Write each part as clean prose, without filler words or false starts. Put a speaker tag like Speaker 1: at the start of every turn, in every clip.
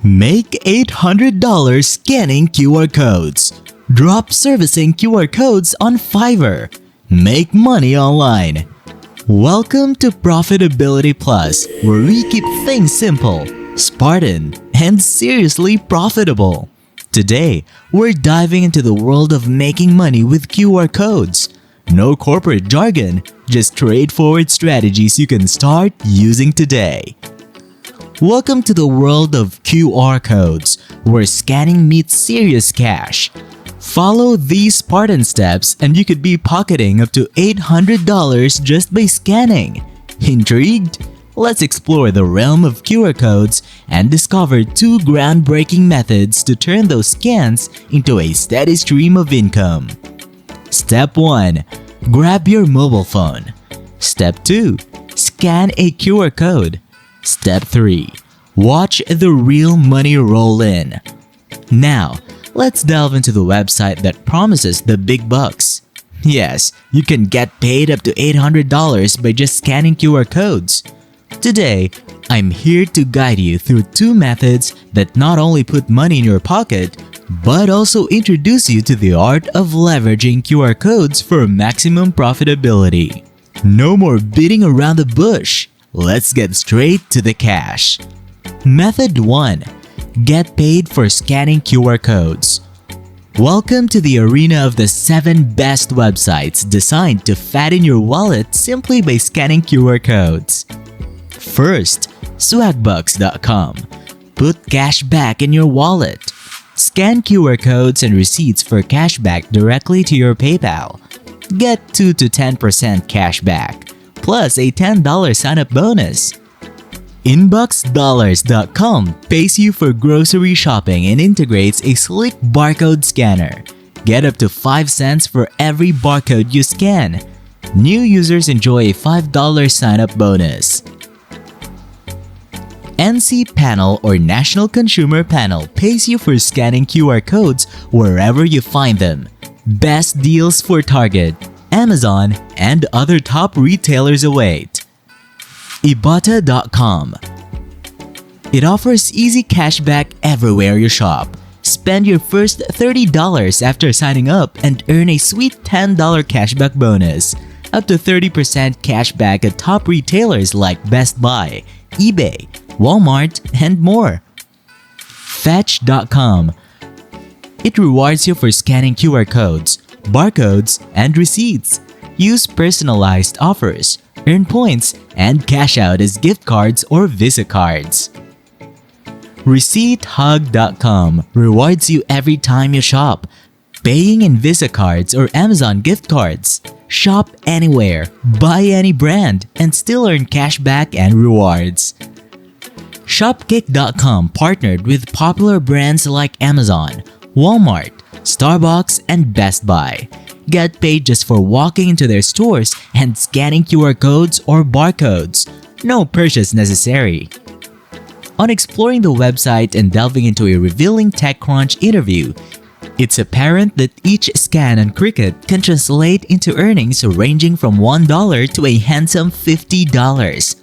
Speaker 1: Make $800 scanning QR codes. Drop servicing QR codes on Fiverr. Make money online. Welcome to Profitability Plus, where we keep things simple, Spartan, and seriously profitable. Today, we're diving into the world of making money with QR codes. No corporate jargon, just straightforward strategies you can start using today. Welcome to the world of QR codes, where scanning meets serious cash. Follow these Spartan steps and you could be pocketing up to $800 just by scanning. Intrigued? Let's explore the realm of QR codes and discover two groundbreaking methods to turn those scans into a steady stream of income. Step 1. Grab your mobile phone. Step 2. Scan a QR code. Step 3. Watch the real money roll in. Now, let's delve into the website that promises the big bucks. Yes, you can get paid up to $800 by just scanning QR codes. Today, I'm here to guide you through two methods that not only put money in your pocket, but also introduce you to the art of leveraging QR codes for maximum profitability. No more beating around the bush. Let's get straight to the cash. Method 1. Get paid for scanning QR codes. Welcome to the arena of the 7 best websites designed to fatten your wallet simply by scanning QR codes. First, swagbucks.com. Put cash back in your wallet. Scan QR codes and receipts for cash back directly to your PayPal. Get 2 to 10% cash back, plus a $10 sign-up bonus. Inboxdollars.com pays you for grocery shopping and integrates a sleek barcode scanner. Get up to 5 cents for every barcode you scan. New users enjoy a $5 sign-up bonus. NC Panel or National Consumer Panel pays you for scanning QR codes wherever you find them. Best deals for Target, Amazon, and other top retailers await. Ibotta.com. It offers easy cashback everywhere you shop. Spend your first $30 after signing up and earn a sweet $10 cashback bonus. Up to 30% cashback at top retailers like Best Buy, eBay, Walmart, and more. Fetch.com. It rewards you for scanning QR codes, barcodes, and receipts. Use personalized offers, earn points, and cash out as gift cards or Visa cards. ReceiptHug.com rewards you every time you shop, paying in Visa cards or Amazon gift cards. Shop anywhere, buy any brand, and still earn cash back and rewards. Shopkick.com partnered with popular brands like Amazon, Walmart, Starbucks, and Best Buy. Get paid just for walking into their stores and scanning QR codes or barcodes. No purchase necessary. On exploring the website and delving into a revealing TechCrunch interview, it's apparent that each scan on Cricut can translate into earnings ranging from $1 to a handsome $50.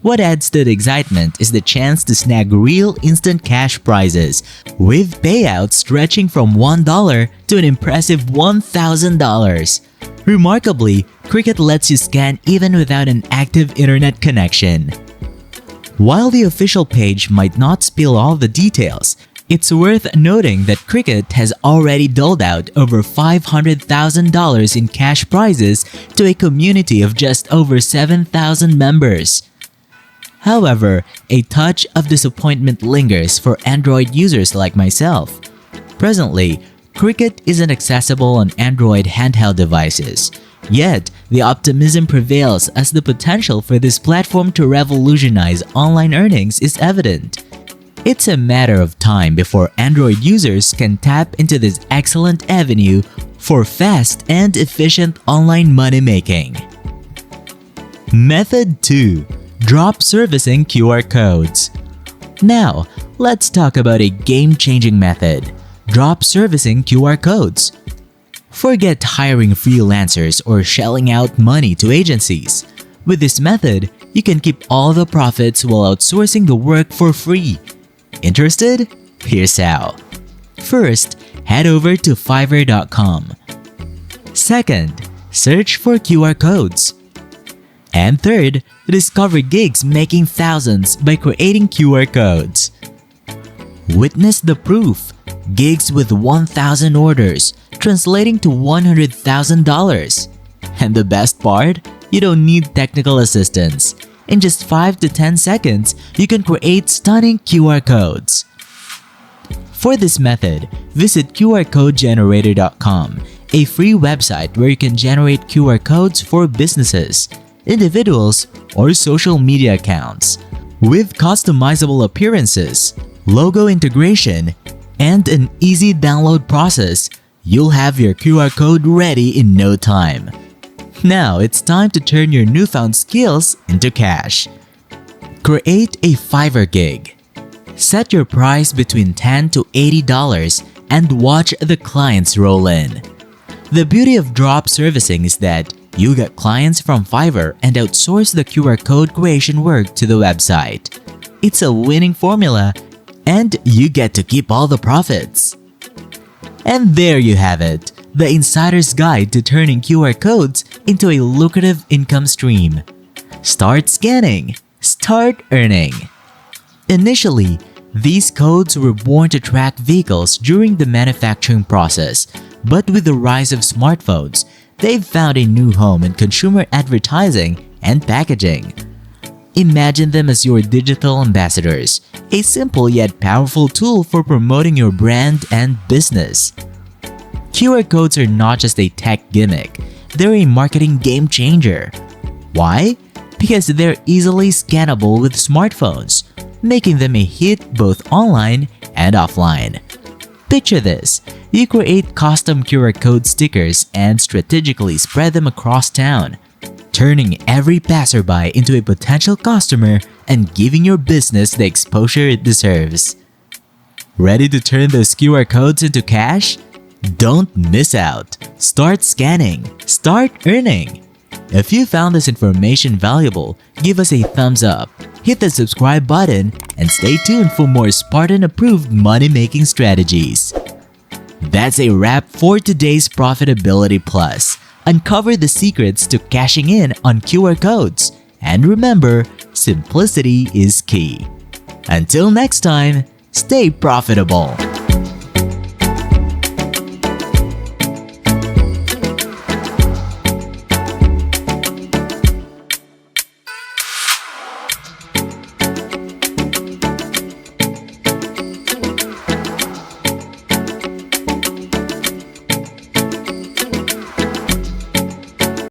Speaker 1: What adds to the excitement is the chance to snag real instant cash prizes, with payouts stretching from $1 to an impressive $1,000. Remarkably, Cricut lets you scan even without an active internet connection. While the official page might not spill all the details, it's worth noting that Cricut has already doled out over $500,000 in cash prizes to a community of just over 7,000 members. However, a touch of disappointment lingers for Android users like myself. Presently, Cricut isn't accessible on Android handheld devices. Yet, the optimism prevails as the potential for this platform to revolutionize online earnings is evident. It's a matter of time before Android users can tap into this excellent avenue for fast and efficient online money making. Method 2. Drop servicing QR codes. Now, let's talk about a game-changing method: drop servicing QR codes. Forget hiring freelancers or shelling out money to agencies. With this method, you can keep all the profits while outsourcing the work for free. Interested? Here's how. First, head over to fiverr.com. Second, search for QR codes. And third, discover gigs making thousands by creating QR codes. Witness the proof. Gigs with 1,000 orders, translating to $100,000. And the best part? You don't need technical assistance. In just 5 to 10 seconds, you can create stunning QR codes. For this method, visit qrcodegenerator.com, a free website where you can generate QR codes for businesses, individuals, or social media accounts. With customizable appearances, logo integration, and an easy download process, you'll have your QR code ready in no time. Now it's time to turn your newfound skills into cash. Create a Fiverr gig. Set your price between $10 to $80 and watch the clients roll in. The beauty of drop servicing is that you get clients from Fiverr and outsource the QR code creation work to the website. It's a winning formula, and you get to keep all the profits. And there you have it, the insider's guide to turning QR codes into a lucrative income stream. Start scanning, start earning. Initially, these codes were born to track vehicles during the manufacturing process, but with the rise of smartphones, they've found a new home in consumer advertising and packaging. Imagine them as your digital ambassadors, a simple yet powerful tool for promoting your brand and business. QR codes are not just a tech gimmick, they're a marketing game changer. Why? Because they're easily scannable with smartphones, making them a hit both online and offline. Picture this, you create custom QR code stickers and strategically spread them across town, turning every passerby into a potential customer and giving your business the exposure it deserves. Ready to turn those QR codes into cash? Don't miss out. Start scanning. Start earning. If you found this information valuable, give us a thumbs up, hit the subscribe button, and stay tuned for more Spartan-approved money-making strategies. That's a wrap for today's Profitability Plus. Uncover the secrets to cashing in on QR codes. And remember, simplicity is key. Until next time, stay profitable.